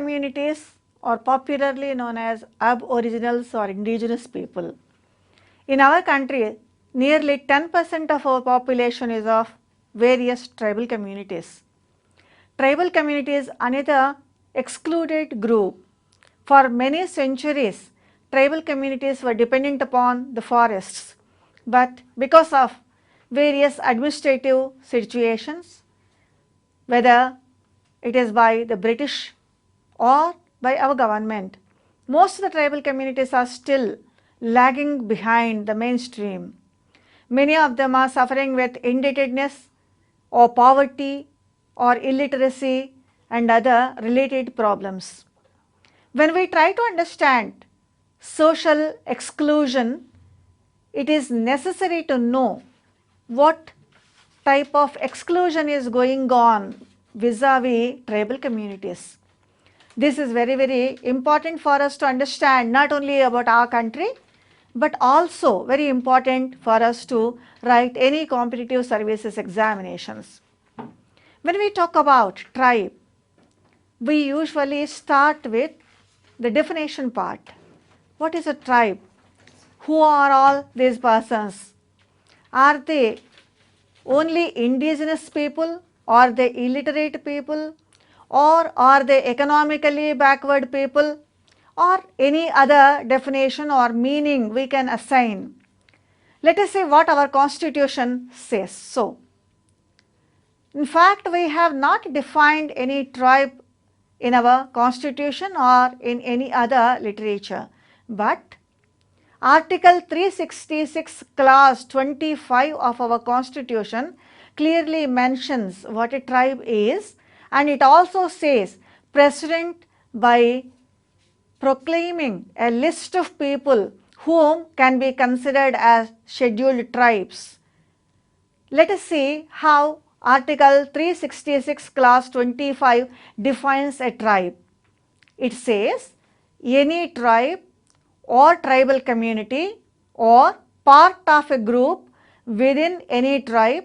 communities are popularly known as aboriginals or indigenous people. In our country, nearly 10% of our population is of various tribal communities. Tribal communities are another excluded group. For many centuries, tribal communities were dependent upon the forests, but because of various administrative situations, whether it is by the British or by our government, most of the tribal communities are still lagging behind the mainstream. Many of them are suffering with indebtedness or poverty or illiteracy and other related problems. When we try to understand social exclusion, it is necessary to know what type of exclusion is going on vis-a-vis tribal communities. This is very, very important for us to understand not only about our country, but also very important for us to write any competitive services examinations. When we talk about tribe, we usually start with the definition part. What is a tribe? Who are all these persons? Are they only indigenous people? Are they illiterate people? Or are they economically backward people? Or any other definition or meaning we can assign. Let us see what our constitution says. So, in fact, we have not defined any tribe in our constitution or in any other literature, but Article 366 clause 25 of our constitution clearly mentions what a tribe is, and it also says precedent by proclaiming a list of people whom can be considered as scheduled tribes. Let us see how Article 366 clause 25 defines a tribe. It says any tribe or tribal community or part of a group within any tribe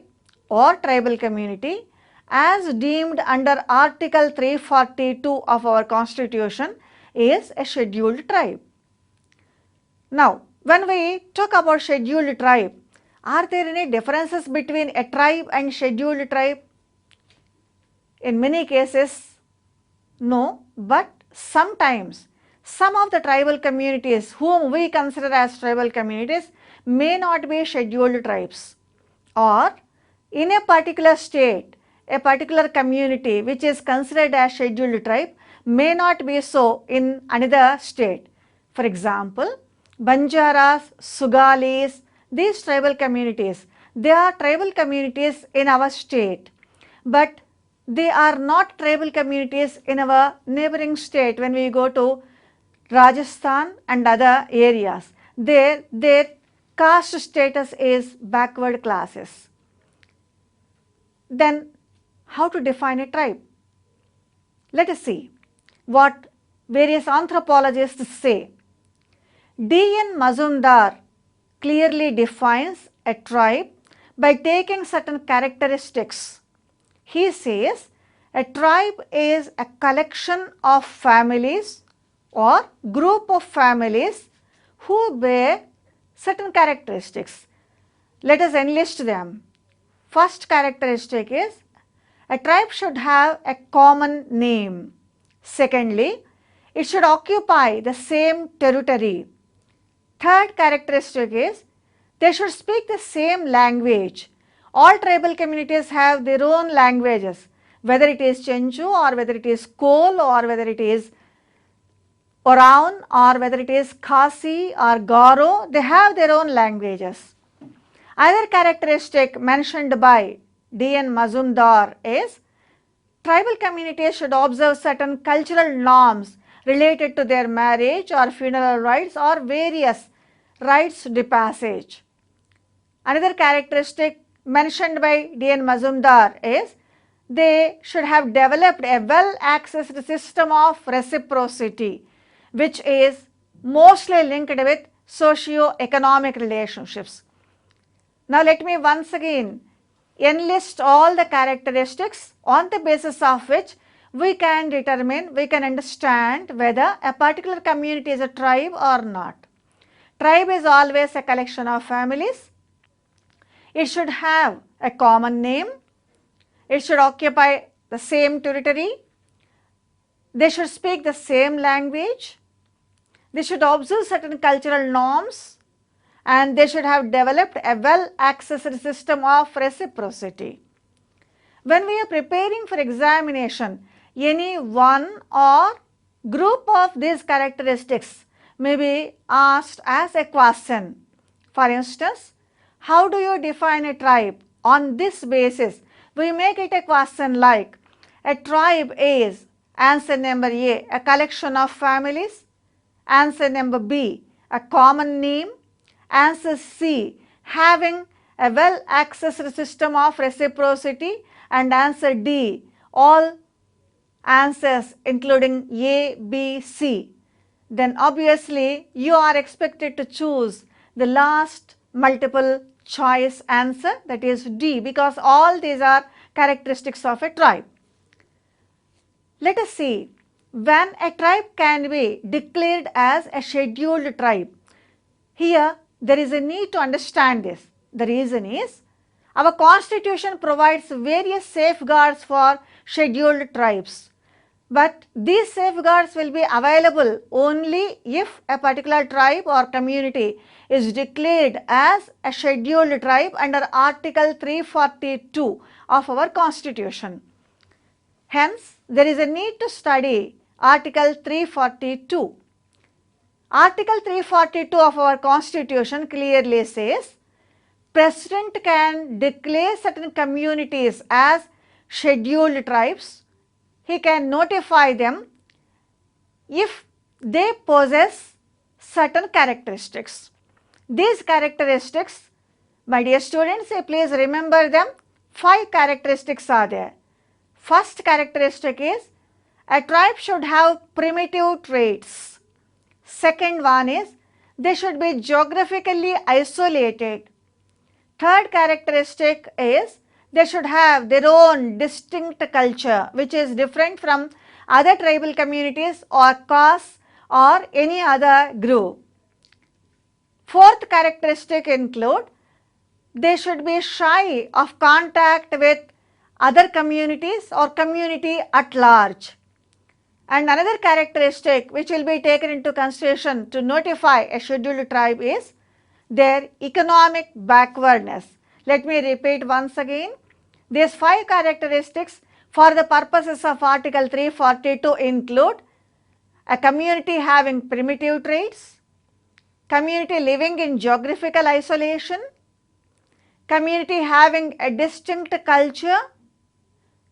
or tribal community as deemed under Article 342 of our constitution is a scheduled tribe. Now, when we talk about scheduled tribe, are there any differences between a tribe and scheduled tribe? In many cases, no, but sometimes some of the tribal communities whom we consider as tribal communities may not be scheduled tribes, or in a particular state, a particular community which is considered as scheduled tribe may not be so in another state. For example, Banjaras, Sugalis, these tribal communities, they are tribal communities in our state, but they are not tribal communities in our neighboring state. When we go to Rajasthan and other areas, their caste status is backward classes. Then how to define a tribe? Let us see what various anthropologists say. D.N. Mazumdar clearly defines a tribe by taking certain characteristics. He says a tribe is a collection of families or group of families who bear certain characteristics. Let us enlist them. First characteristic is a tribe should have a common name. Secondly, it should occupy the same territory. Third characteristic is they should speak the same language. All tribal communities have their own languages, whether it is Chenchu or whether it is Kol or whether it is Oraon or whether it is Khasi or Garo, they have their own languages. Other characteristic mentioned by D.N. Mazumdar is tribal communities should observe certain cultural norms related to their marriage or funeral rites or various rites de passage. Another characteristic mentioned by D.N. Mazumdar is they should have developed a well-accessed system of reciprocity, which is mostly linked with socio-economic relationships. Now let me once again enlist all the characteristics on the basis of which we can determine, we can understand whether a particular community is a tribe or not. Tribe is always a collection of families. It should have a common name. It should occupy the same territory. They should speak the same language. They should observe certain cultural norms, and they should have developed a well-accessed system of reciprocity. When we are preparing for examination, any one or group of these characteristics may be asked as a question. For instance, how do you define a tribe? On this basis, we make it a question like, a tribe is, answer number A, a collection of families, answer number B, a common name, answer C, having a well-accessed system of reciprocity, and answer D, all answers including A, B, C. Then obviously you are expected to choose the last multiple choice answer, that is D, because all these are characteristics of a tribe. Let us see when a tribe can be declared as a scheduled tribe. Here there is a need to understand this. The reason is, our constitution provides various safeguards for scheduled tribes, but these safeguards will be available only if a particular tribe or community is declared as a scheduled tribe under Article 342 of our constitution. Hence, there is a need to study Article 342. Article 342 of our constitution clearly says, President can declare certain communities as scheduled tribes. He can notify them if they possess certain characteristics. These characteristics, my dear students, please remember them. 5 characteristics are there. First characteristic is, a tribe should have primitive traits. Second one is, they should be geographically isolated. Third characteristic is, they should have their own distinct culture, which is different from other tribal communities or castes or any other group. Fourth characteristic include, they should be shy of contact with other communities or community at large. And another characteristic which will be taken into consideration to notify a scheduled tribe is their economic backwardness. Let me repeat once again. These 5 characteristics for the purposes of Article 342 include a community having primitive traits, community living in geographical isolation, community having a distinct culture,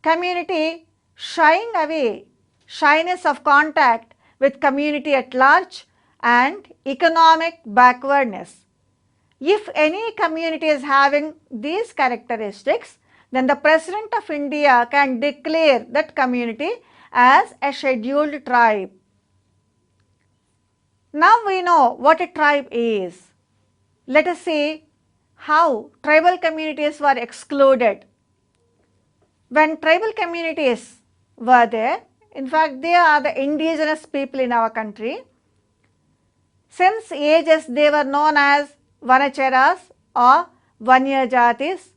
community shying away, shyness of contact with community at large, and economic backwardness. If any community is having these characteristics, then the President of India can declare that community as a scheduled tribe. Now we know what a tribe is. Let us see how tribal communities were excluded. When tribal communities were there, in fact they are the indigenous people in our country. Since ages they were known as Vanacharas or Vanyajatis.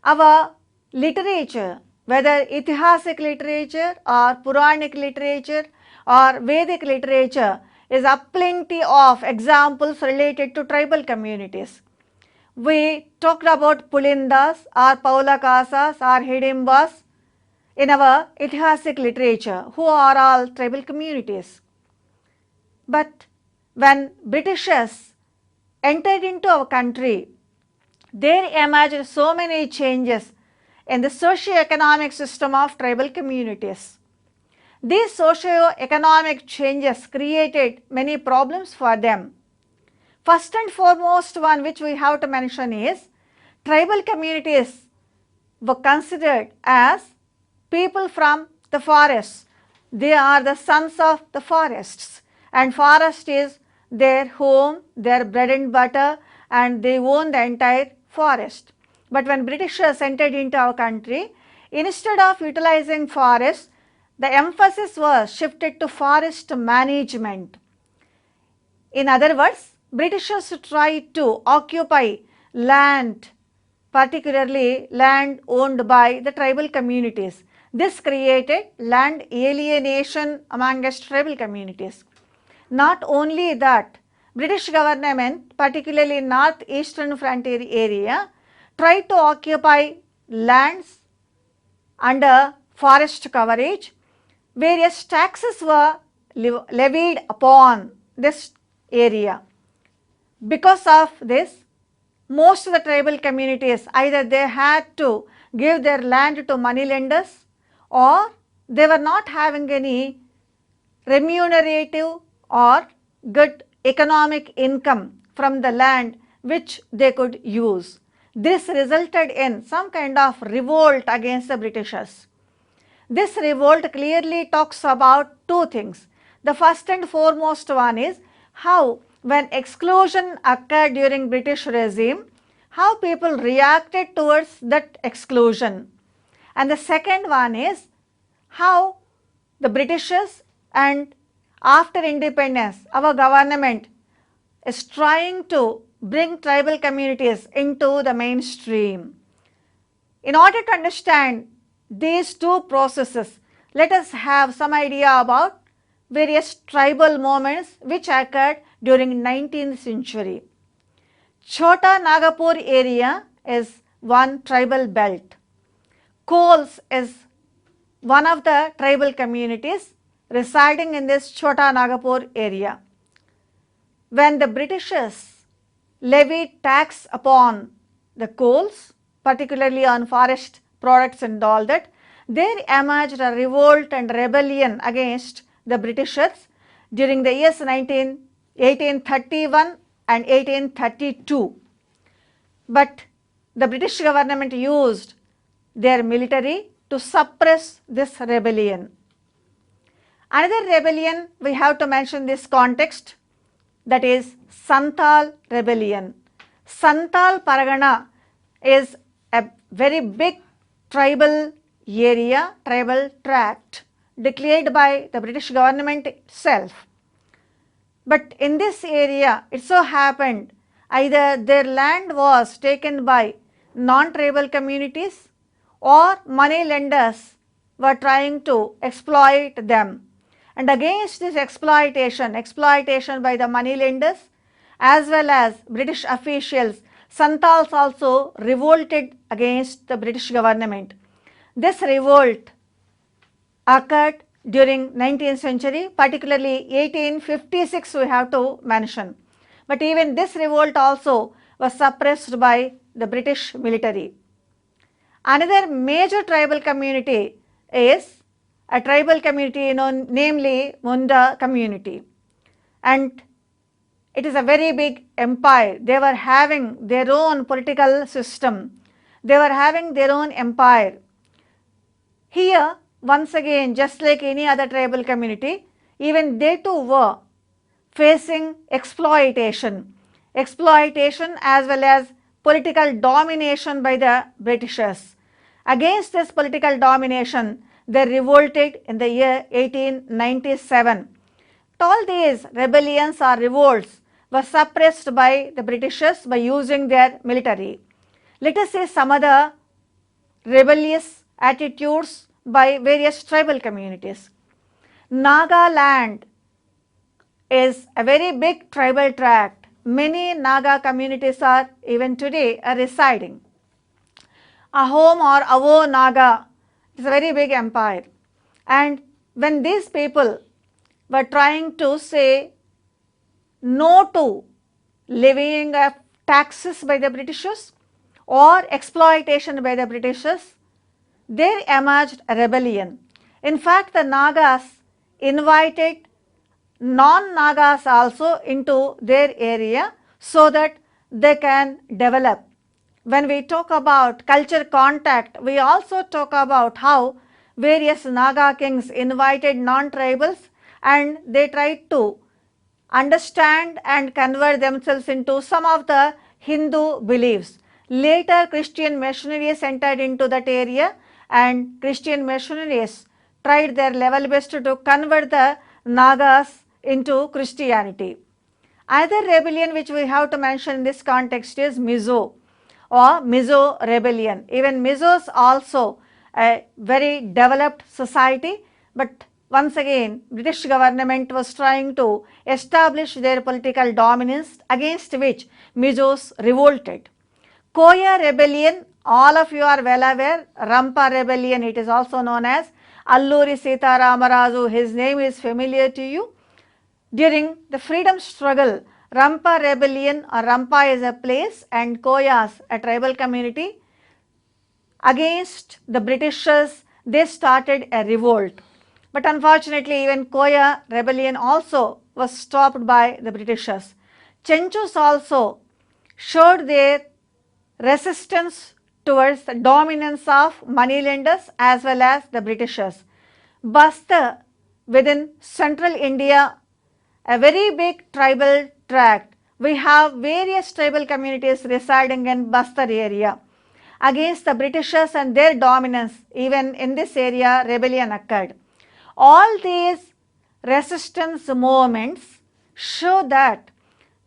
Our literature, whether Itihasic literature or Puranic literature or Vedic literature, is a plenty of examples related to tribal communities. We talked about Pulindas or Paulakasas or Hidimbas in our Itihasic literature, who are all tribal communities. But when Britishers entered into our country, there emerged so many changes in the socio-economic system of tribal communities. These socio-economic changes created many problems for them. First and foremost one which we have to mention is, tribal communities were considered as people from the forests. They are the sons of the forests, and forest is their home, their bread and butter, and they own the entire forest. But when Britishers entered into our country, instead of utilizing forests, the emphasis was shifted to forest management. In other words, Britishers tried to occupy land, particularly land owned by the tribal communities. This created land alienation amongst tribal communities. Not only that, British government, particularly northeastern frontier area, tried to occupy lands under forest coverage. Various taxes were levied upon this area. Because of this, most of the tribal communities, either they had to give their land to moneylenders, or they were not having any remunerative or good economic income from the land which they could use. This resulted in some kind of revolt against the Britishers. This revolt clearly talks about two things. The first and foremost one is how, when exclusion occurred during British regime, how people reacted towards that exclusion. And the second one is how the Britishers, and after independence, our government is trying to bring tribal communities into the mainstream. In order to understand these two processes, let us have some idea about various tribal movements which occurred during 19th century. Chota Nagpur area is one tribal belt. Kols is one of the tribal communities residing in this Chota Nagpur area. When the Britishers levied tax upon the coals, particularly on forest products and all that, there emerged a revolt and rebellion against the Britishers during the years 1831 and 1832. But the British government used their military to suppress this rebellion. Another rebellion we have to mention this context, that is Santhal rebellion. Santhal Pargana is a very big tribal area, tribal tract declared by the British government itself. But in this area, it so happened either their land was taken by non-tribal communities, or money lenders were trying to exploit them. And against this exploitation by the money lenders as well as British officials, Santals also revolted against the British government. This revolt occurred during 19th century, particularly 1856 we have to mention. But even this revolt also was suppressed by the British military. Another major tribal community is a tribal community namely Munda community, and it is a very big empire. They were having their own political system. They were having their own empire. Here, once again, just like any other tribal community, even they too were facing exploitation as well as political domination by the Britishers. Against this political domination, they revolted in the year 1897. All these rebellions or revolts were suppressed by the Britishers by using their military. Let us see some other rebellious attitudes by various tribal communities. Nagaland is a very big tribal tract. Many Naga communities are even today residing. Ahom or Avo Naga is a very big empire, and when these people were trying to say no to levying of taxes by the Britishers or exploitation by the Britishers, there emerged a rebellion. In fact, the Nagas invited non-Nagas also into their area so that they can develop. When we talk about culture contact, we also talk about how various Naga kings invited non-tribals and they tried to understand and convert themselves into some of the Hindu beliefs. Later, Christian missionaries entered into that area, and Christian missionaries tried their level best to convert the Nagas into Christianity. Another rebellion which we have to mention in this context is Mizo or Mizo rebellion. Even Mizos also a very developed society, but once again British government was trying to establish their political dominance, against which Mizos revolted. Koya rebellion, all of you are well aware. Rampa rebellion, it is also known as Alluri Sita Ramaraju, his name is familiar to you. During the freedom struggle, Rampa rebellion or Rampa is a place and Koyas, a tribal community, against the Britishers, they started a revolt. But unfortunately, even Koya rebellion also was stopped by the Britishers. Chenchus also showed their resistance towards the dominance of moneylenders as well as the Britishers. Bastar, within central India, a very big tribal tract. We have various tribal communities residing in Bastar area. Against the Britishers and their dominance, even in this area, rebellion occurred. All these resistance movements show that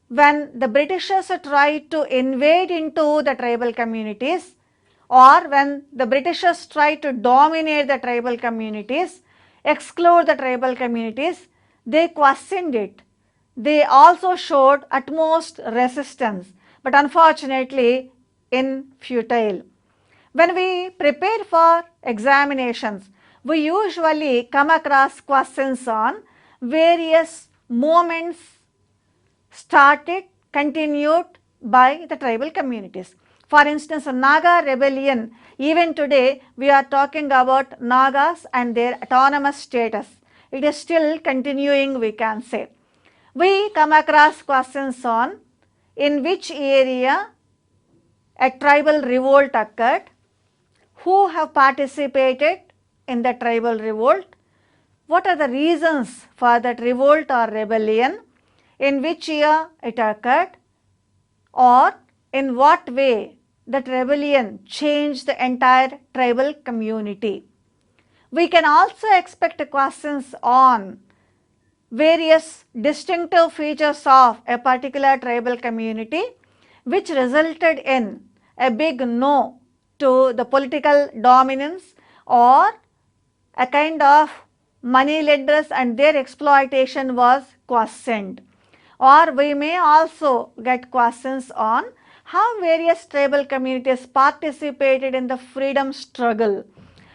when the Britishers tried to invade into the tribal communities, or when the Britishers tried to dominate the tribal communities, exclude the tribal communities, they questioned it. They also showed utmost resistance, but unfortunately futile. When we prepare for examinations, we usually come across questions on various movements started, continued by the tribal communities. For instance, Naga rebellion, even today we are talking about Nagas and their autonomous status. It is still continuing, we can say. We come across questions on in which area a tribal revolt occurred, who have participated in the tribal revolt, what are the reasons for that revolt or rebellion, in which year it occurred, or in what way that rebellion changed the entire tribal community. We can also expect questions on various distinctive features of a particular tribal community which resulted in a big no to the political dominance or a kind of money lenders and their exploitation was questioned. Or we may also get questions on how various tribal communities participated in the freedom struggle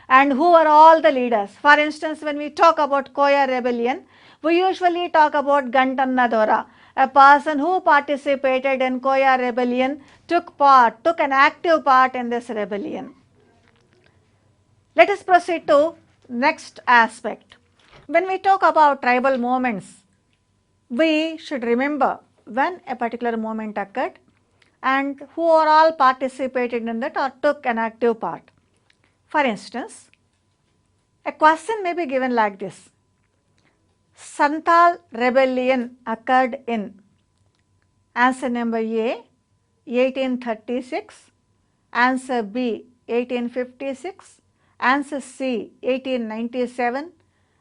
and who are all the leaders. For instance, when we talk about Koya rebellion, we usually talk about Gantanna Dora, a person who participated in Koya rebellion, took an active part in this rebellion. Let us proceed to next aspect. When we talk about tribal movements, we should remember when a particular movement occurred and who are all participated in that or took an active part. For instance, a question may be given like this: Santal rebellion occurred in answer number A 1836, answer B 1856, answer C 1897,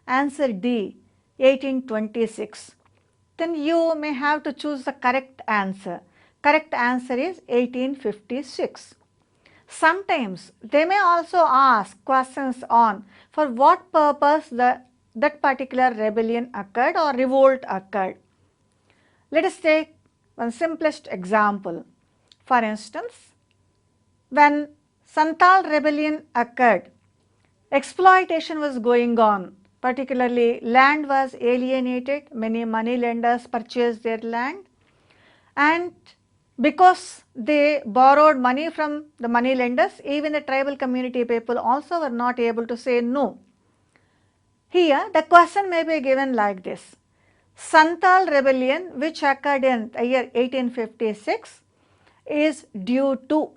answer D 1826. Then you may have to choose the correct answer. Correct answer is 1856. Sometimes they may also ask questions on for what purpose that particular rebellion occurred or revolt occurred. Let us take one simplest example. For instance, when Santal rebellion occurred, exploitation was going on, particularly land was alienated, many money lenders purchased their land, and because they borrowed money from the money lenders, even the tribal community people also were not able to say no. Here the question may be given like this: Santal rebellion, which occurred in the year 1856, is due to,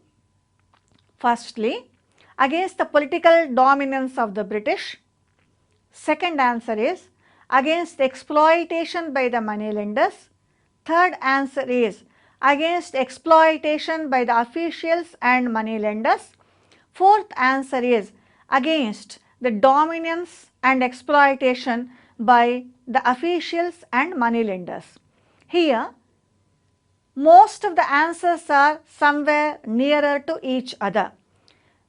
firstly, against the political dominance of the British. Second answer is against exploitation by the money lenders. Third answer is against exploitation by the officials and money lenders. Fourth answer is against the dominance and exploitation by the officials and moneylenders. Here, most of the answers are somewhere nearer to each other.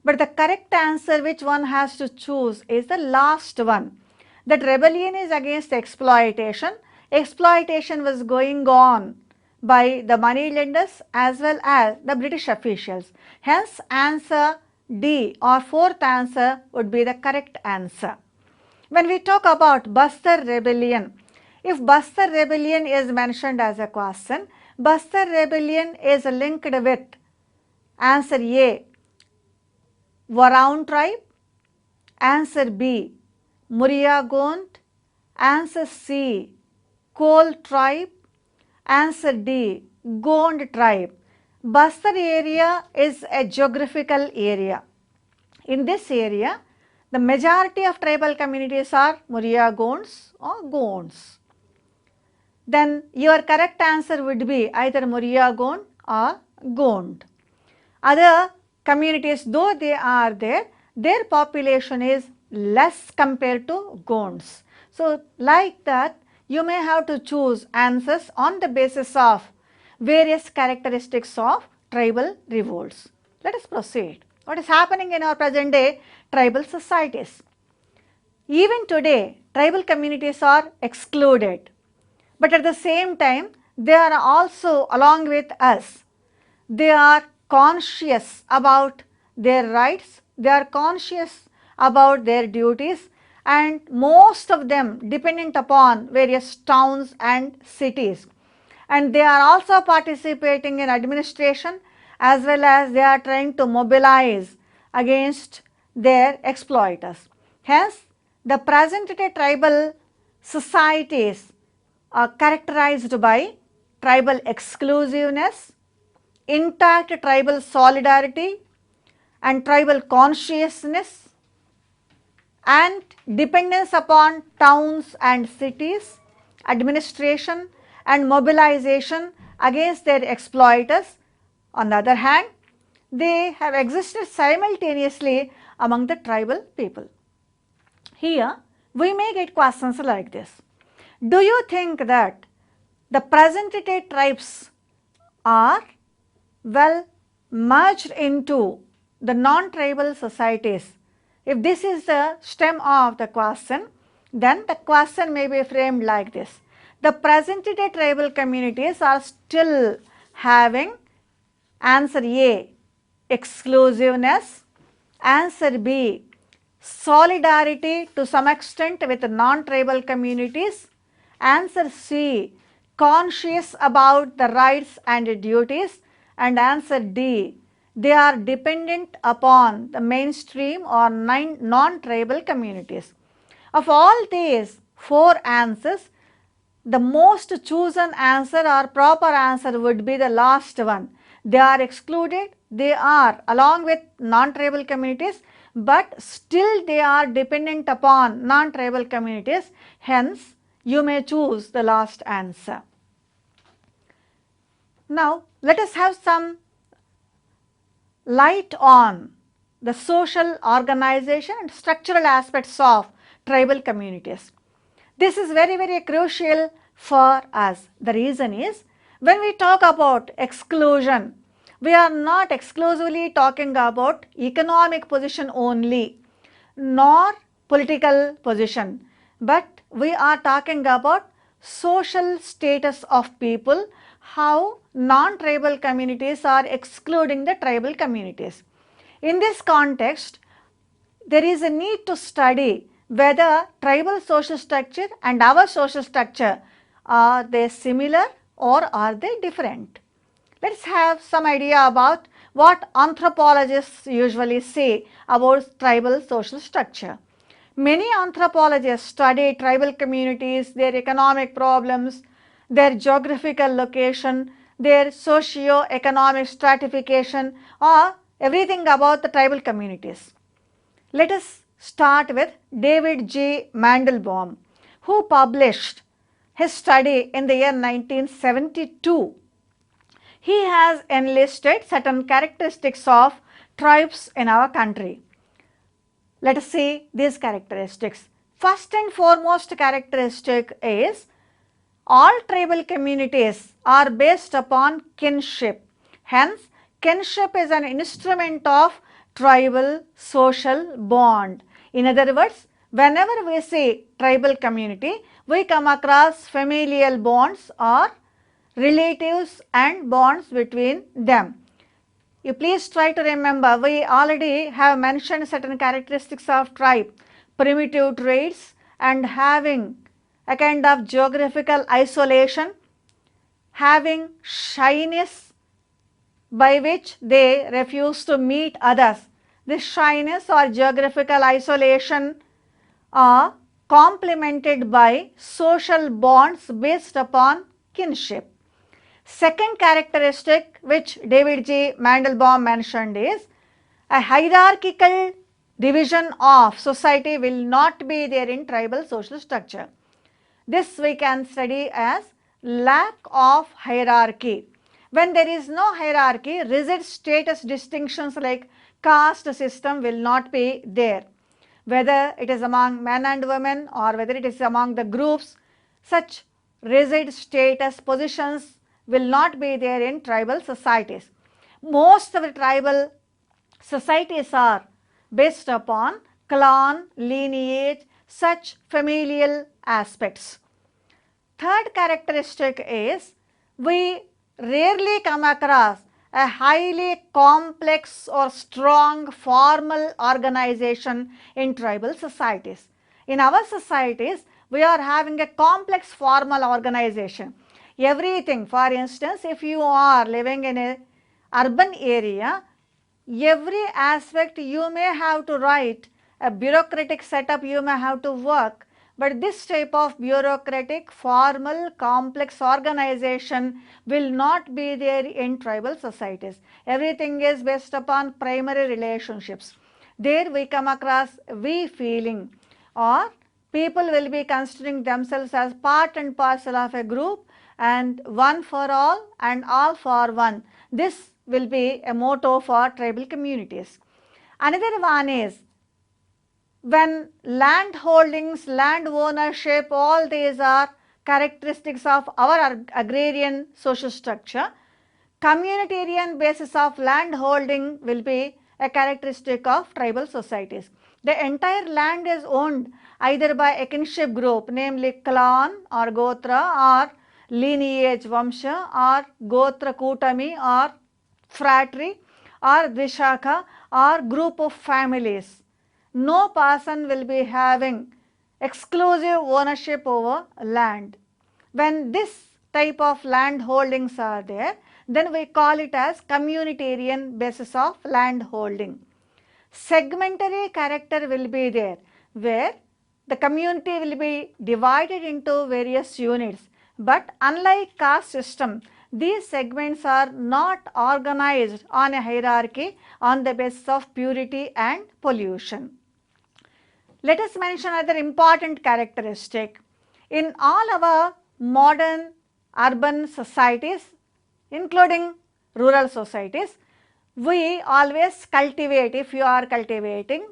But the correct answer which one has to choose is the last one. That rebellion is against exploitation. Exploitation was going on by the moneylenders as well as the British officials. Hence, answer D or fourth answer would be the correct answer. When we talk about Bastar rebellion, if Bastar rebellion is mentioned as a question, Bastar rebellion is linked with answer A, Varaun tribe, answer B, Muria Gond, answer C, Kol tribe, answer D, Gond tribe. Bastar area is a geographical area. In this area, the majority of tribal communities are Muria Gonds or Gonds. Then your correct answer would be either Muria Gond or Gond. Other communities, though they are there, their population is less compared to Gonds. So, like that, you may have to choose answers on the basis of various characteristics of tribal revolts. Let us proceed. What is happening in our present day tribal societies? Even today, tribal communities are excluded. But at the same time, they are also along with us. They are conscious about their rights, they are conscious about their duties, and most of them dependent upon various towns and cities. And they are also participating in administration as well as they are trying to mobilize against their exploiters. Hence, the present day tribal societies are characterized by tribal exclusiveness, intact tribal solidarity and tribal consciousness, and dependence upon towns and cities, administration and mobilization against their exploiters. On the other hand, they have existed simultaneously among the tribal people. Here, we may get questions like this. Do you think that the present day tribes are well merged into the non-tribal societies? If this is the stem of the question, then the question may be framed like this. The present day tribal communities are still having answer A, exclusiveness, answer B, solidarity to some extent with non-tribal communities, answer C, conscious about the rights and duties, and answer D, they are dependent upon the mainstream or non-tribal communities. Of all these four answers, the most chosen answer or proper answer would be the last one. They are excluded, they are along with non-tribal communities, but still they are dependent upon non-tribal communities. Hence, you may choose the last answer. Now, let us have some light on the social organization and structural aspects of tribal communities. This is very, very crucial for us. The reason is, when we talk about exclusion, we are not exclusively talking about economic position only, nor political position, but we are talking about social status of people, how non-tribal communities are excluding the tribal communities. In this context, there is a need to study whether tribal social structure and our social structure, are they similar or are they different? Let us have some idea about what anthropologists usually say about tribal social structure. Many anthropologists study tribal communities, their economic problems, their geographical location, their socio-economic stratification, or everything about the tribal communities. Let us start with David G. Mandelbaum, who published his study in the year 1972. He has enlisted certain characteristics of tribes in our country. Let us see these characteristics. First and foremost characteristic is all tribal communities are based upon kinship. Hence, kinship is an instrument of tribal social bond. In other words, whenever we say tribal community, we come across familial bonds or relatives and bonds between them. You please try to remember, we already have mentioned certain characteristics of tribe, primitive traits and having a kind of geographical isolation, having shyness by which they refuse to meet others. This shyness or geographical isolation are complemented by social bonds based upon kinship. Second characteristic which David G. Mandelbaum mentioned is a hierarchical division of society will not be there in tribal social structure. This we can study as lack of hierarchy. When there is no hierarchy, rigid status distinctions like caste system will not be there. Whether it is among men and women or whether it is among the groups, such rigid status positions will not be there in tribal societies. Most of the tribal societies are based upon clan, lineage, such familial aspects. Third characteristic is we rarely come across a highly complex or strong formal organization in tribal societies. In our societies, we are having a complex formal organization. Everything, for instance, if you are living in an urban area, every aspect you may have to write, a bureaucratic setup you may have to work, but this type of bureaucratic, formal, complex organization will not be there in tribal societies. Everything is based upon primary relationships. There we come across we feeling, or people will be considering themselves as part and parcel of a group and one for all and all for one. This will be a motto for tribal communities. Another one is when land holdings, land ownership, all these are characteristics of our agrarian social structure. Communitarian basis of land holding will be a characteristic of tribal societies. The entire land is owned either by a kinship group, namely clan or gotra or lineage vamsha or gotra kutami or fratry or dvishakha or group of families. No person will be having exclusive ownership over land. When this type of land holdings are there, then we call it as communitarian basis of land holding. Segmentary character will be there, where the community will be divided into various units. But unlike caste system, these segments are not organized on a hierarchy on the basis of purity and pollution. Let us mention another important characteristic. In all our modern urban societies, including rural societies, we always cultivate, if you are cultivating,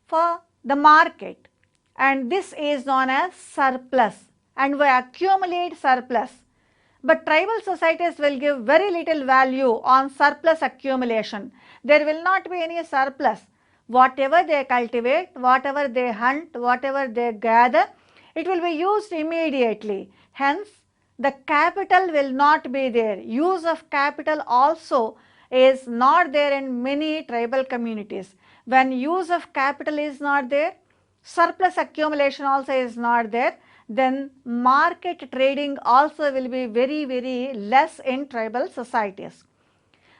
for the market, and this is known as surplus, and we accumulate surplus. But tribal societies will give very little value on surplus accumulation. There will not be any surplus. Whatever they cultivate, whatever they hunt, whatever they gather, it will be used immediately. Hence, the capital will not be there. Use of capital also is not there in many tribal communities. When use of capital is not there, surplus accumulation also is not there, then market trading also will be very, very less in tribal societies.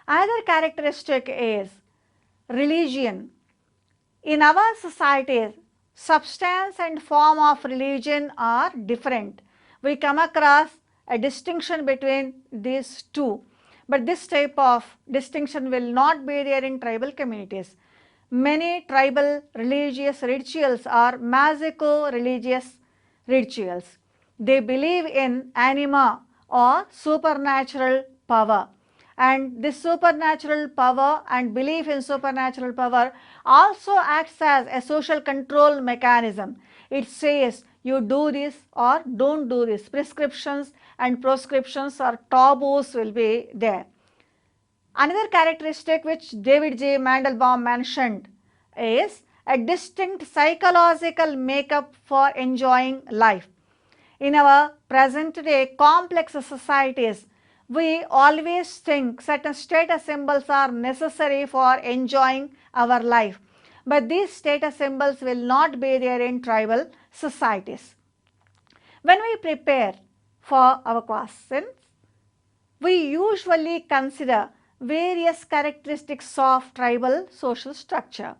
Another characteristic is religion. In our societies, substance and form of religion are different. We come across a distinction between these two, but this type of distinction will not be there in tribal communities. Many tribal religious rituals are magico-religious rituals. They believe in anima or supernatural power, And this supernatural power and belief in supernatural power also acts as a social control mechanism. It says you do this or don't do this. Prescriptions and proscriptions or taboos will be there. Another characteristic which David J. Mandelbaum mentioned is a distinct psychological makeup for enjoying life. In our present day complex societies, we always think certain status symbols are necessary for enjoying our life, but these status symbols will not be there in tribal societies. When we prepare for our questions, we usually consider various characteristics of tribal social structure.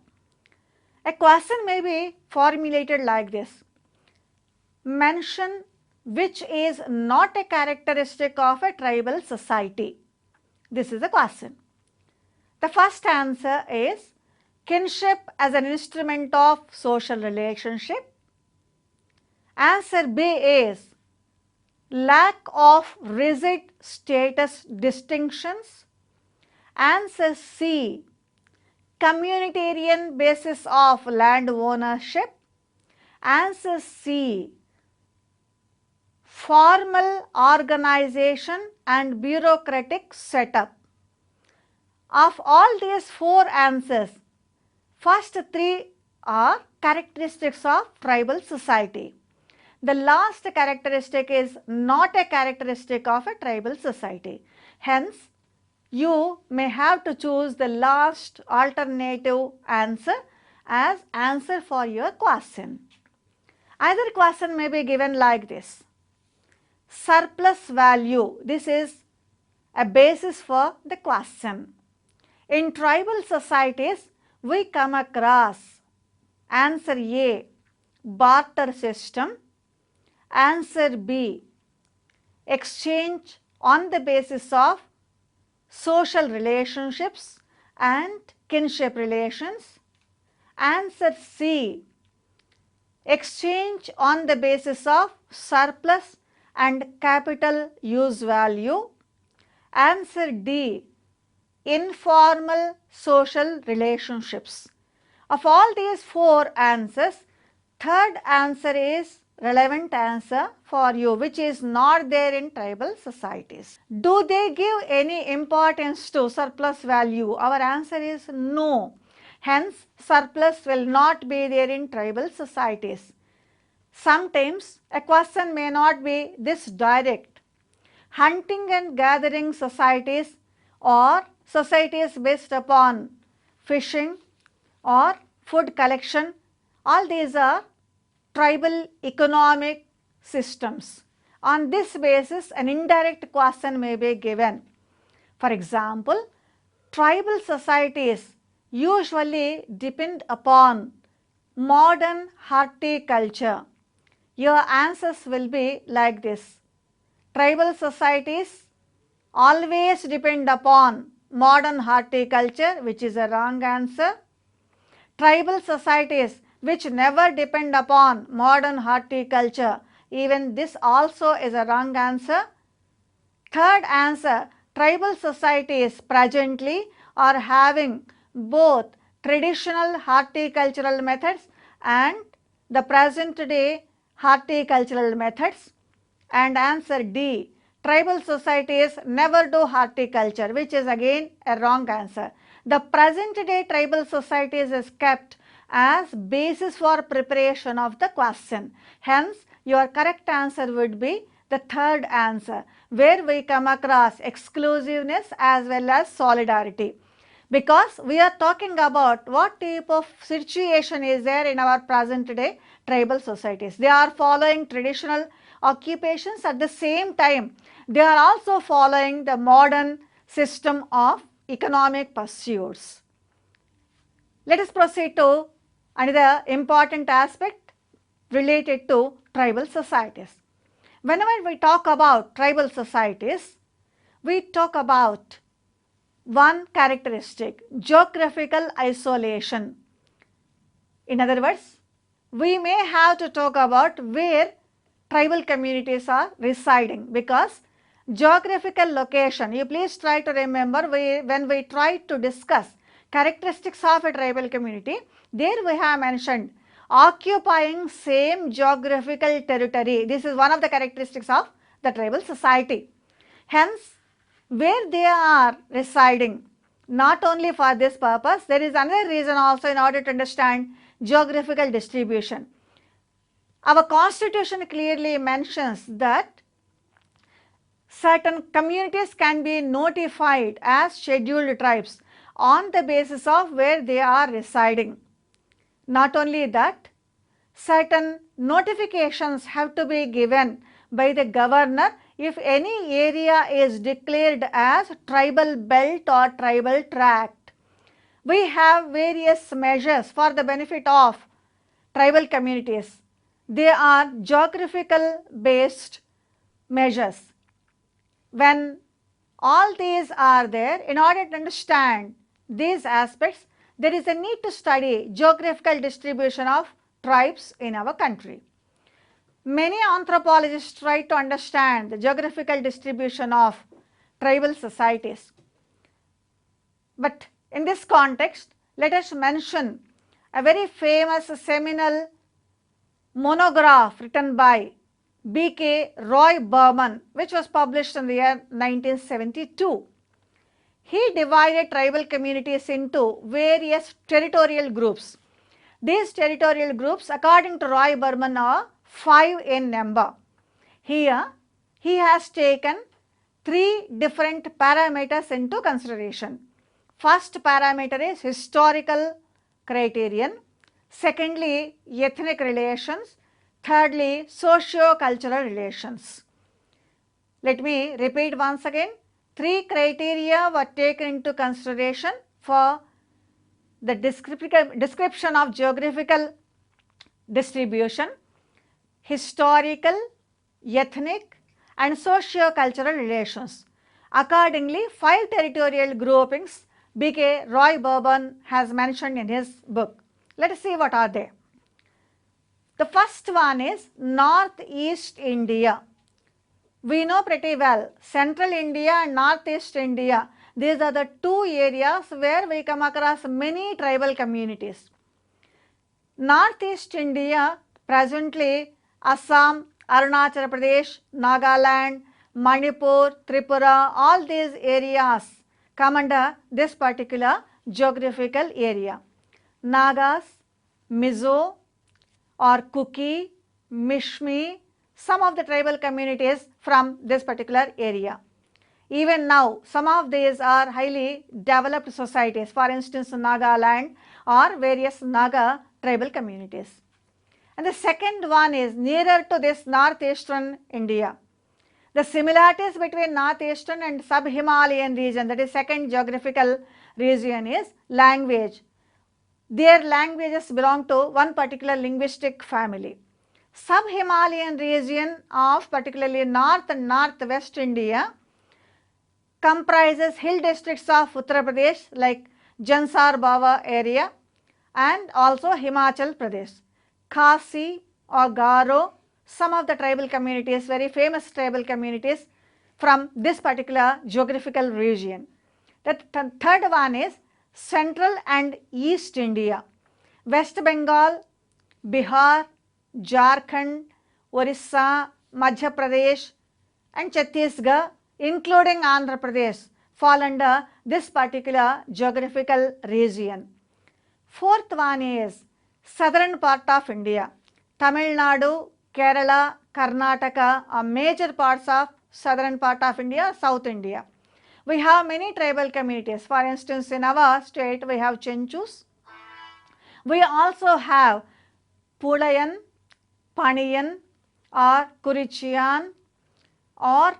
A question may be formulated like this: mention which is not a characteristic of a tribal society. This is the question. The first answer is kinship as an instrument of social relationship. Answer B is lack of rigid status distinctions. Answer C, communitarian basis of land ownership. Answer C, formal organization and bureaucratic setup. Of all these four answers, first three are characteristics of tribal society. The last characteristic is not a characteristic of a tribal society. Hence, you may have to choose the last alternative answer as answer for your question. Either question may be given like this: surplus value. This is a basis for the question. In tribal societies, we come across answer A, barter system. Answer B, exchange on the basis of social relationships and kinship relations. Answer C, exchange on the basis of surplus and capital use value. Answer D, informal social relationships. Of all these four answers, third answer is relevant answer for you, which is not there in tribal societies. Do they give any importance to surplus value? Our answer is no. Hence, surplus will not be there in tribal societies. Sometimes a question may not be this direct. Hunting and gathering societies or societies based upon fishing or food collection, all these are tribal economic systems. On this basis, an indirect question may be given. For example, tribal societies usually depend upon modern horticulture. Your answers will be like this: tribal societies always depend upon modern horticulture, which is a wrong answer. Tribal societies which never depend upon modern horticulture, even this also is a wrong answer. Third answer, tribal societies presently are having both traditional horticultural methods and the present day horticultural methods. And answer D, tribal societies never do horticulture, which is again a wrong answer. The present day tribal societies is kept as basis for preparation of the question. Hence, your correct answer would be the third answer, where we come across exclusiveness as well as solidarity. Because we are talking about what type of situation is there in our present day tribal societies. They are following traditional occupations, at the same time they are also following the modern system of economic pursuits. Let us proceed to another important aspect related to tribal societies. Whenever we talk about tribal societies, we talk about one characteristic: geographical isolation. In other words, we may have to talk about where tribal communities are residing, because geographical location. You please try to remember when we try to discuss characteristics of a tribal community, there we have mentioned occupying same geographical territory. This is one of the characteristics of the tribal society. Hence, where they are residing, not only for this purpose, there is another reason also in order to understand geographical distribution. Our constitution clearly mentions that certain communities can be notified as scheduled tribes on the basis of where they are residing. Not only that, certain notifications have to be given by the governor if any area is declared as tribal belt or tribal tract. We have various measures for the benefit of tribal communities. They are geographical based measures. When all these are there, in order to understand these aspects, there is a need to study geographical distribution of tribes in our country. Many anthropologists try to understand the geographical distribution of tribal societies. But in this context, let us mention a very famous seminal monograph written by B.K. Roy Burman, which was published in the year 1972. He divided tribal communities into various territorial groups. These territorial groups, according to Roy Burman, are 5 in number. Here, he has taken 3 different parameters into consideration. First parameter is historical criterion, secondly, ethnic relations, thirdly, socio-cultural relations. Let me repeat once again. 3 criteria were taken into consideration for the description of geographical distribution: historical, ethnic and socio-cultural relations. Accordingly, 5 territorial groupings B.K. Roy Burman has mentioned in his book. Let us see what are they. The first one is Northeast India. We know pretty well Central India and Northeast India. These are the 2 areas where we come across many tribal communities. Northeast India, presently Assam, Arunachal Pradesh, Nagaland, Manipur, Tripura, all these areas come under this particular geographical area. Nagas, Mizo or Kuki, Mishmi, some of the tribal communities from this particular area. Even now, some of these are highly developed societies, for instance, Nagaland or various Naga tribal communities. And the second one is nearer to this northeastern India. The similarities between northeastern and sub-Himalayan region, that is second geographical region, is language. Their languages belong to one particular linguistic family. Sub-Himalayan region of particularly North and Northwest India comprises hill districts of Uttar Pradesh like Jansar Bawa area and also Himachal Pradesh. Khasi or Garo, some of the tribal communities, very famous tribal communities from this particular geographical region. The third one is Central and East India. West Bengal, Bihar, Jharkhand, Orissa, Madhya Pradesh and Chhattisgarh, including Andhra Pradesh, fall under this particular geographical region. Fourth one is southern part of India. Tamil Nadu, Kerala, Karnataka are major parts of southern part of India, South India. We have many tribal communities. For instance, in our state we have Chenchus. We also have Pulayan, Paniyan or Kurichian or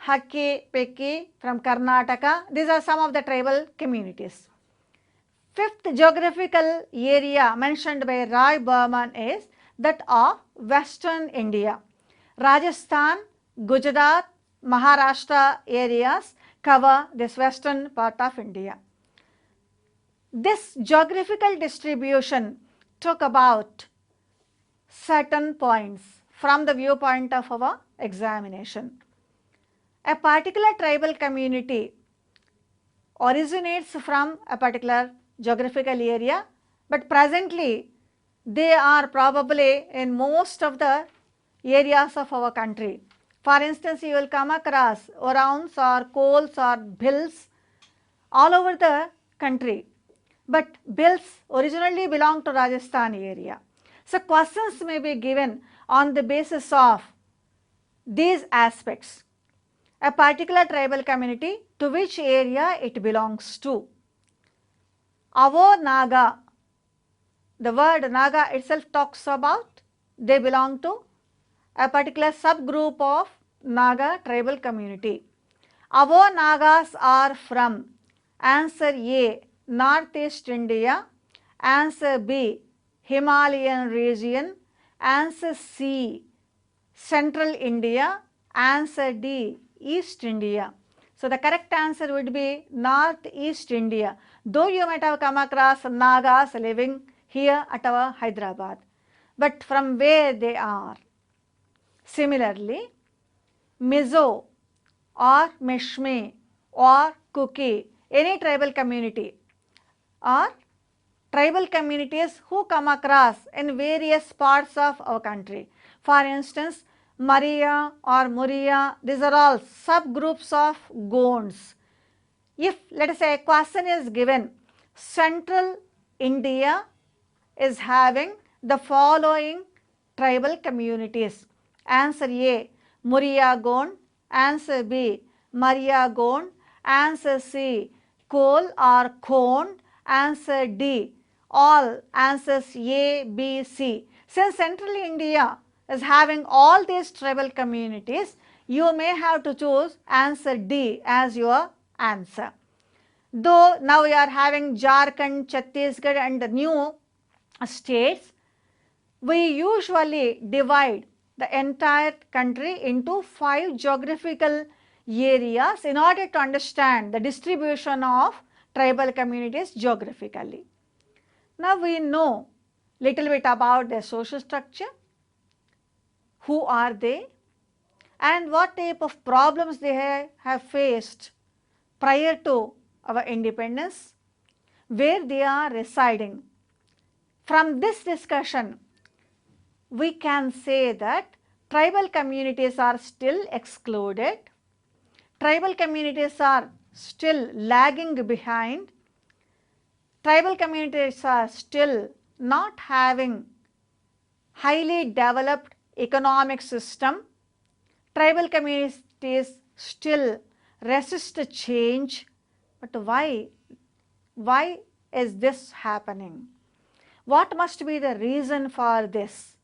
Hakki Pekki from Karnataka. These are some of the tribal communities. Fifth geographical area mentioned by Roy Burman is that of Western India. Rajasthan, Gujarat, Maharashtra areas cover this western part of India. This geographical distribution took about certain points from the viewpoint of our examination. A particular tribal community originates from a particular geographical area, but presently they are probably in most of the areas of our country. For instance, you will come across Orans or Kols or Bhils all over the country, but Bhils originally belong to Rajasthan area. So questions may be given on the basis of these aspects. A particular tribal community, to which area it belongs to. Avo Naga, the word Naga itself talks about they belong to a particular subgroup of Naga tribal community. Avo Nagas are from answer A, Northeast India, answer B, Himalayan region, answer C, Central India, answer D, East India. So the correct answer would be Northeast India, though you might have come across Nagas living here at our Hyderabad, but from where they are. Similarly, Mizo or Mishmi or Kuki, any tribal community or tribal communities who come across in various parts of our country. For instance, Maria or Muria, these are all subgroups of Gonds. If let us say a question is given, Central India is having the following tribal communities. Answer A, Muria Gond, answer B, Maria Gond, answer C, Kol or Khond, answer D, all answers A, B, C. Since Central India is having all these tribal communities, you may have to choose answer D as your answer. Though now we are having Jharkhand, Chhattisgarh and the new states, we usually divide the entire country into 5 geographical areas in order to understand the distribution of tribal communities geographically. Now we know little bit about their social structure, who are they, and what type of problems they have faced prior to our independence, where they are residing. From this discussion, we can say that tribal communities are still excluded, tribal communities are still lagging behind, tribal communities are still not having highly developed economic system, tribal communities still resist change. But why? Why is this happening? What must be the reason for this?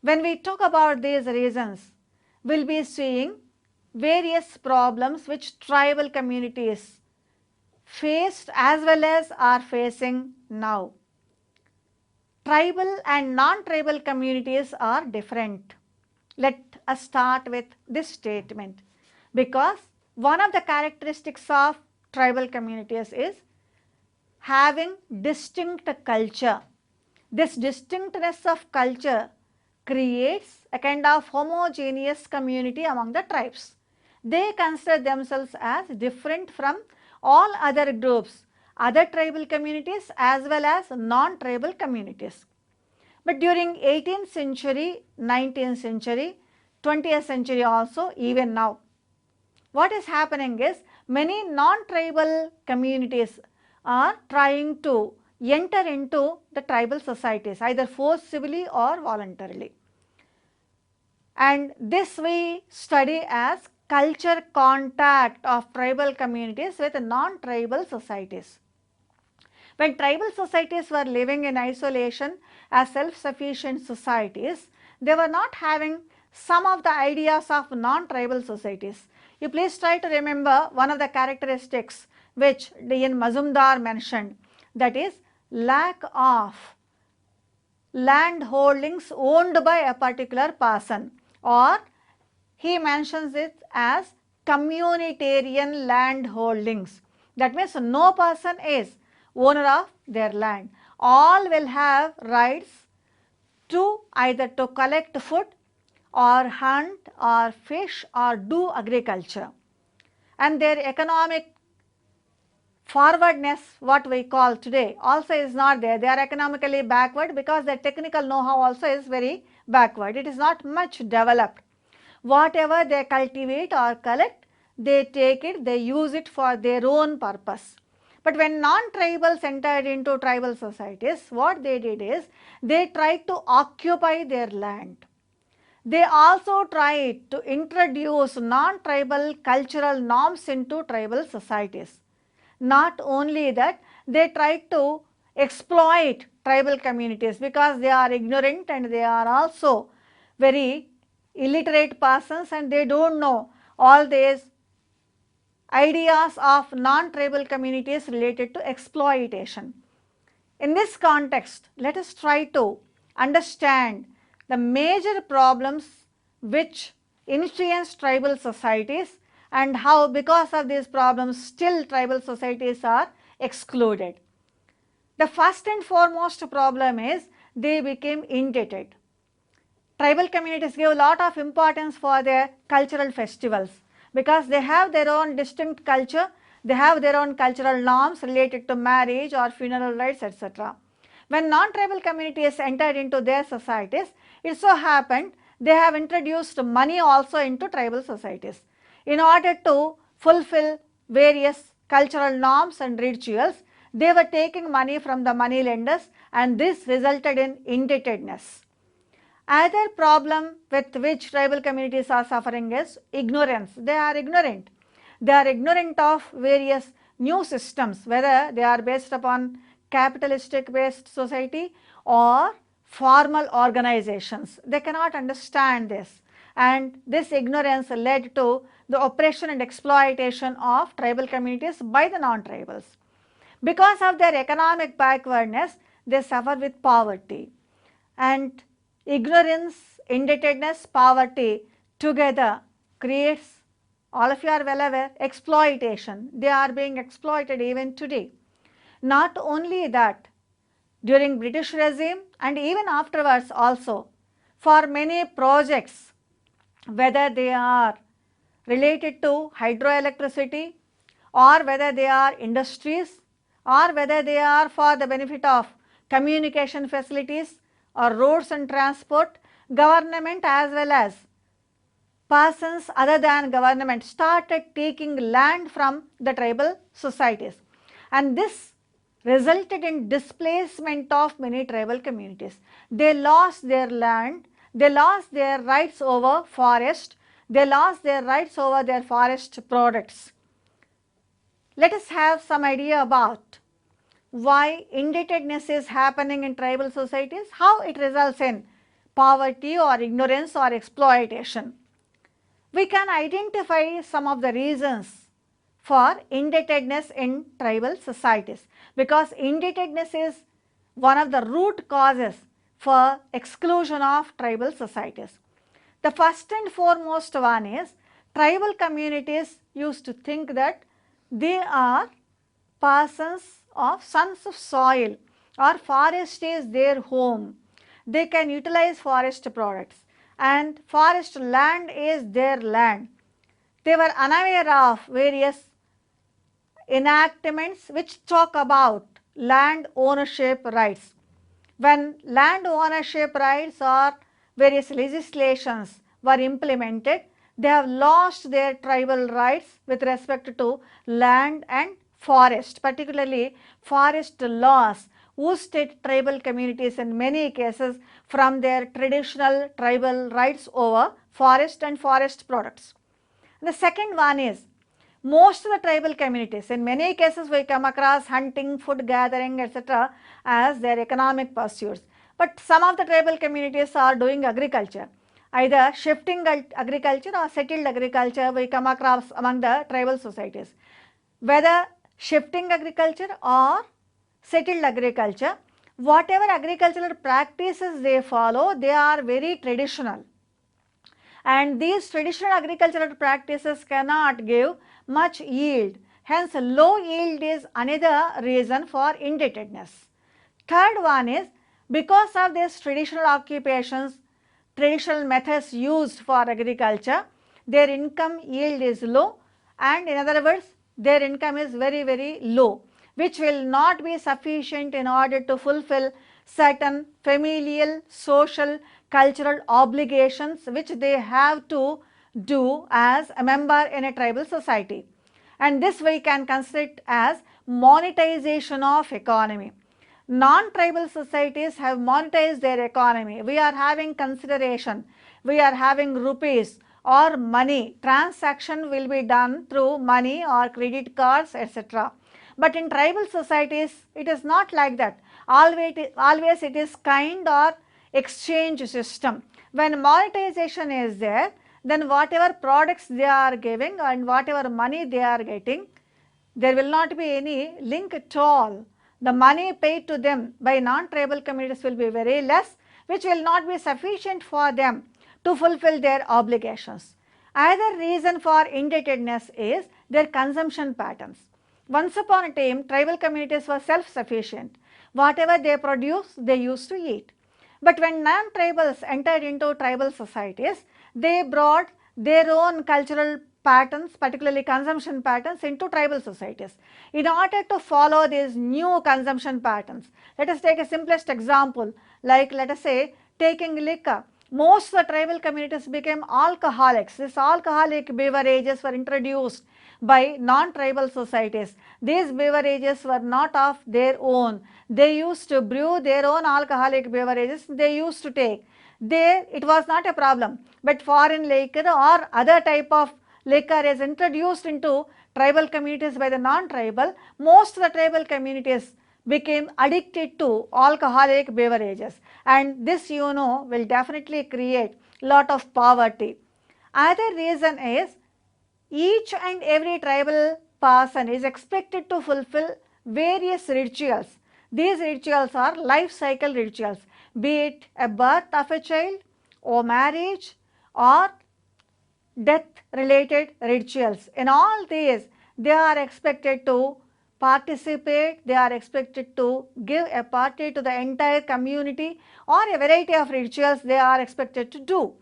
When we talk about these reasons, we'll be seeing various problems which tribal communities faced as well as are facing now. Tribal and non-tribal communities are different. Let us start with this statement, because one of the characteristics of tribal communities is having distinct culture. This distinctness of culture creates a kind of homogeneous community among the tribes. They consider themselves as different from all other groups, other tribal communities as well as non-tribal communities. But during 18th century, 19th century, 20th century also, even now, what is happening is many non-tribal communities are trying to enter into the tribal societies, either forcibly or voluntarily. And this we study as culture contact of tribal communities with non-tribal societies. When tribal societies were living in isolation as self-sufficient societies, they were not having some of the ideas of non-tribal societies. You please try to remember one of the characteristics which D.N. Mazumdar mentioned, that is lack of land holdings owned by a particular person, or he mentions it as communitarian land holdings. That means no person is owner of their land. All will have rights to either to collect food or hunt or fish or do agriculture, and their economic forwardness, what we call today, also is not there. They are economically backward because their technical know-how also is very backward. It is not much developed. Whatever they cultivate or collect, they take it, they use it for their own purpose. But when non-tribals entered into tribal societies, what they did is they tried to occupy their land. They also tried to introduce non-tribal cultural norms into tribal societies. Not only that, they tried to exploit tribal communities because they are ignorant and they are also very illiterate persons and they don't know all these ideas of non-tribal communities related to exploitation. In this context, let us try to understand the major problems which influence tribal societies and how because of these problems still tribal societies are excluded. The first and foremost problem is they became indebted. Tribal communities give a lot of importance for their cultural festivals because they have their own distinct culture, they have their own cultural norms related to marriage or funeral rites, etc. When non-tribal communities entered into their societies, it so happened they have introduced money also into tribal societies. In order to fulfill various cultural norms and rituals, they were taking money from the money lenders and this resulted in indebtedness. Other problem with which tribal communities are suffering is ignorance. They are ignorant. They are ignorant of various new systems, whether they are based upon capitalistic based society or formal organizations. They cannot understand this, and this ignorance led to the oppression and exploitation of tribal communities by the non-tribals. Because of their economic backwardness, they suffer with poverty, and ignorance, indebtedness, poverty together creates, all of you are well aware, exploitation. They are being exploited even today. Not only that, during British regime and even afterwards also, for many projects, whether they are related to hydroelectricity or whether they are industries or whether they are for the benefit of communication facilities or roads and transport, government as well as persons other than government started taking land from the tribal societies, and this resulted in displacement of many tribal communities. They lost their land, they lost their rights over forest, they lost their rights over their forest products. Let us have some idea about why indebtedness is happening in tribal societies, how it results in poverty or ignorance or exploitation. We can identify some of the reasons for indebtedness in tribal societies because indebtedness is one of the root causes for exclusion of tribal societies. The first and foremost one is tribal communities used to think that they are persons of sons of soil or forest is their home. They can utilize forest products and forest land is their land. They were unaware of various enactments which talk about land ownership rights. When land ownership rights or various legislations were implemented, they have lost their tribal rights with respect to land and forest, particularly forest laws ousted tribal communities in many cases from their traditional tribal rights over forest and forest products. The second one is most of the tribal communities, in many cases we come across hunting, food gathering, etc. as their economic pursuits. But some of the tribal communities are doing agriculture, either shifting agriculture or settled agriculture we come across among the tribal societies. Whether shifting agriculture or settled agriculture, whatever agricultural practices they follow, they are very traditional. And these traditional agricultural practices cannot give much yield. Hence, low yield is another reason for indebtedness. Third one is because of these traditional occupations, traditional methods used for agriculture, their income yield is low, and in other words, their income is very low, which will not be sufficient in order to fulfill certain familial, social, cultural obligations which they have to do as a member in a tribal society. And this we can consider it as monetization of economy. Non-tribal societies have monetized their economy. We are having consideration, we are having rupees or money, transaction will be done through money or credit cards, etc. But in tribal societies, it is not like that. Always it is kind or exchange system. When monetization is there, then whatever products they are giving and whatever money they are getting, there will not be any link at all. The money paid to them by non-tribal communities will be very less, which will not be sufficient for them to fulfill their obligations. Another reason for indebtedness is their consumption patterns. Once upon a time, tribal communities were self-sufficient. Whatever they produce, they used to eat. But when non-tribals entered into tribal societies, they brought their own cultural patterns, particularly consumption patterns, into tribal societies. In order to follow these new consumption patterns, let us take a simplest example, like let us say taking liquor. Most of the tribal communities became alcoholics. These alcoholic beverages were introduced by non-tribal societies. These beverages were not of their own. They used to brew their own alcoholic beverages, they used to take. It was not a problem, but foreign liquor or other type of liquor is introduced into tribal communities by the non-tribal. Most of the tribal communities became addicted to alcoholic beverages, and this will definitely create lot of poverty. Another reason is each and every tribal person is expected to fulfill various rituals. These rituals are life cycle rituals, be it a birth of a child or marriage or death related rituals. In all these, they are expected to participate, they are expected to give a party to the entire community, or a variety of rituals they are expected to do.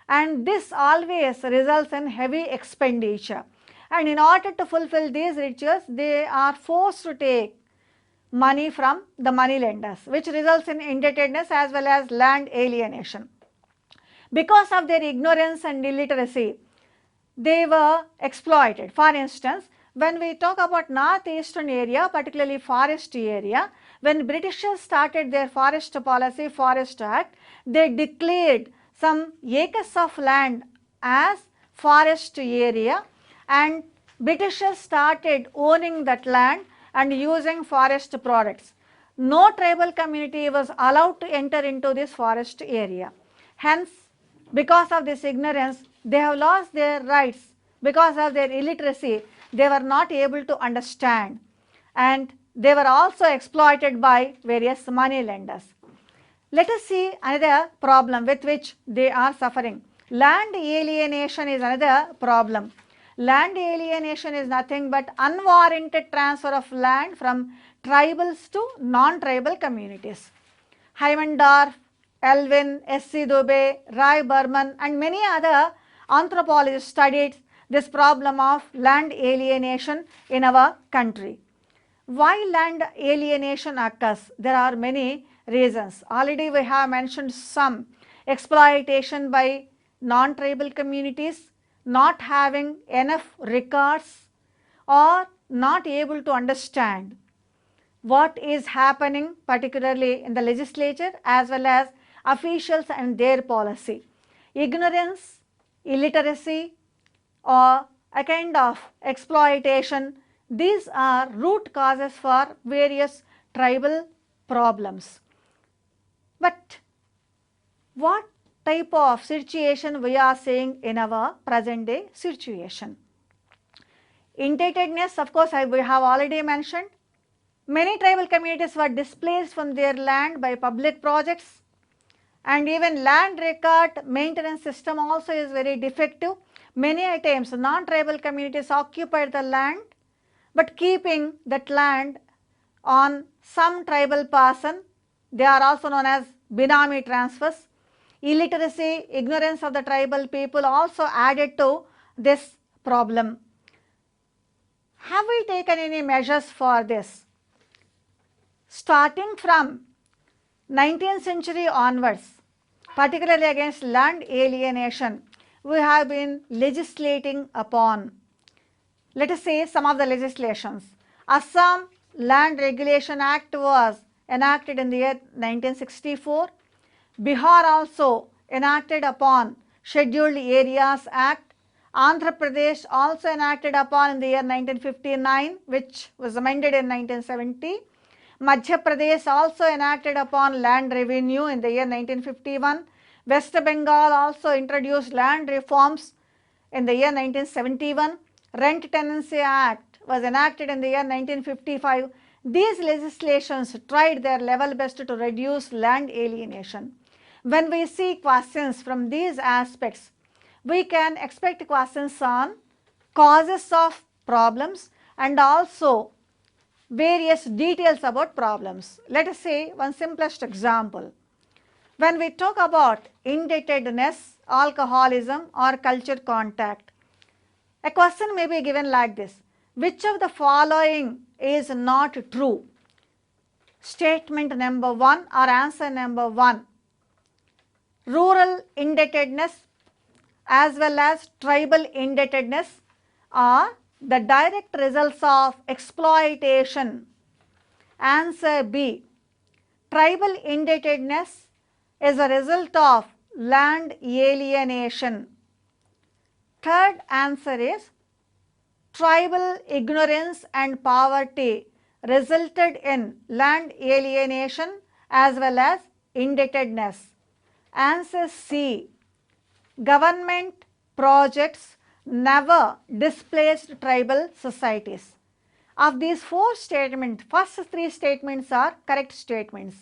And this always results in heavy expenditure. And in order to fulfill these rituals, they are forced to take money from the money lenders, which results in indebtedness as well as land alienation. Because of their ignorance and illiteracy, they were exploited. For instance, when we talk about northeastern area, particularly forest area, when Britishers started their forest policy, Forest Act, they declared some acres of land as forest area, and Britishers started owning that land and using forest products. No tribal community was allowed to enter into this forest area. Hence, because of this ignorance, they have lost their rights. Because of their illiteracy, they were not able to understand, and they were also exploited by various money lenders. Let us see another problem with which they are suffering. Land alienation is another problem. Land alienation is nothing but unwarranted transfer of land from tribals to non-tribal communities. Heimendorf, Elwin, S.C. Dubé, Rai Berman and many other anthropologists studied this problem of land alienation in our country. Why land alienation occurs? There are many reasons. Already we have mentioned some. Exploitation by non-tribal communities, not having enough records, or not able to understand what is happening, particularly in the legislature as well as officials and their policy. Ignorance, illiteracy, or a kind of exploitation, these are root causes for various tribal problems. But what type of situation we are seeing in our present day situation? Indebtedness, of course, we have already mentioned. Many tribal communities were displaced from their land by public projects, and even land record maintenance system also is very defective. Many times non-tribal communities occupied the land, but keeping that land on some tribal person. They are also known as binami transfers. illiteracy, ignorance of the tribal people also added to this problem. Have we taken any measures for this? Starting from 19th century onwards, particularly against land alienation, we have been legislating upon. Let us say some of the legislations. Assam Land Regulation Act was enacted in the year 1964. Bihar also enacted upon Scheduled Areas Act. Andhra Pradesh also enacted upon in the year 1959, which was amended in 1970. Madhya Pradesh also enacted upon land revenue in the year 1951. West Bengal also introduced land reforms in the year 1971. Rent Tenancy Act was enacted in the year 1955. These legislations tried their level best to reduce land alienation. When we see questions from these aspects, we can expect questions on causes of problems and also various details about problems. Let us say one simplest example. When we talk about indebtedness, alcoholism or culture contact, a question may be given like this: which of the following is not true? Statement number 1 or answer number 1. Rural indebtedness as well as tribal indebtedness are the direct results of exploitation. Answer B. Tribal indebtedness is a result of land alienation. Third answer is tribal ignorance and poverty resulted in land alienation as well as indebtedness. Answer C. Government projects never displaced tribal societies. Of these 4 statements, first 3 statements are correct statements.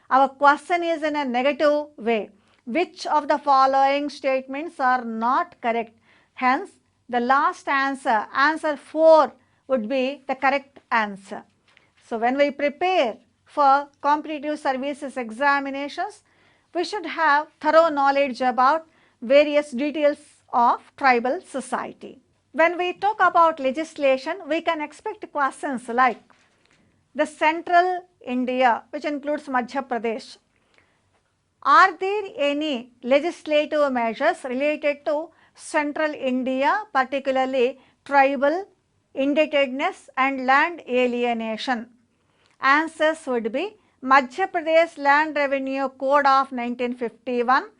Our question is in a negative way. Which of the following statements are not correct? Hence, the last answer, answer 4, would be the correct answer. So, when we prepare for competitive services examinations, we should have thorough knowledge about various details of tribal society. When we talk about legislation, we can expect questions like the central India, which includes Madhya Pradesh. Are there any legislative measures related to central India, particularly tribal indebtedness and land alienation? Answers would be Madhya Pradesh Land Revenue Code of 1951.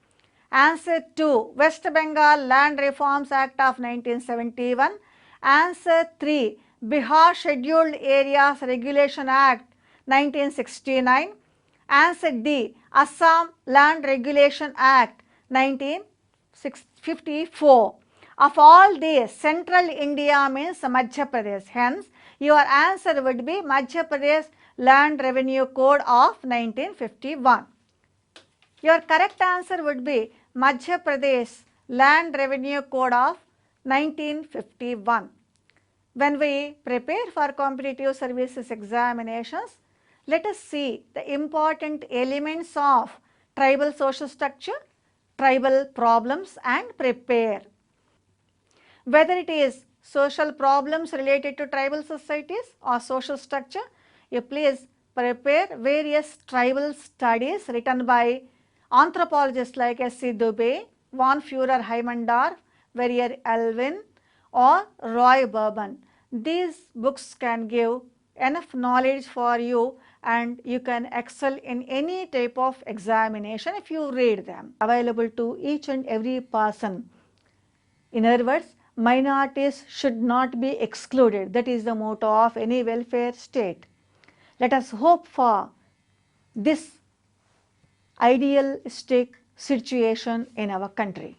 Answer 2, West Bengal Land Reforms Act of 1971. Answer 3, Bihar Scheduled Areas Regulation Act 1969. Answer D, Assam Land Regulation Act 1954. Of all these, Central India means Madhya Pradesh. Hence, your answer would be Madhya Pradesh Land Revenue Code of 1951. Your correct answer would be Madhya Pradesh Land Revenue Code of 1951. When we prepare for competitive services examinations, let us see the important elements of tribal social structure, tribal problems and prepare. Whether it is social problems related to tribal societies or social structure, you please prepare various tribal studies written by anthropologists like S.C. Dubé, Von Führer-Heimendorf, Verrier Elwin or Roy Bourbon. These books can give enough knowledge for you and you can excel in any type of examination if you read them. Available to each and every person. In other words, minorities should not be excluded. That is the motto of any welfare state. Let us hope for this idealistic situation in our country.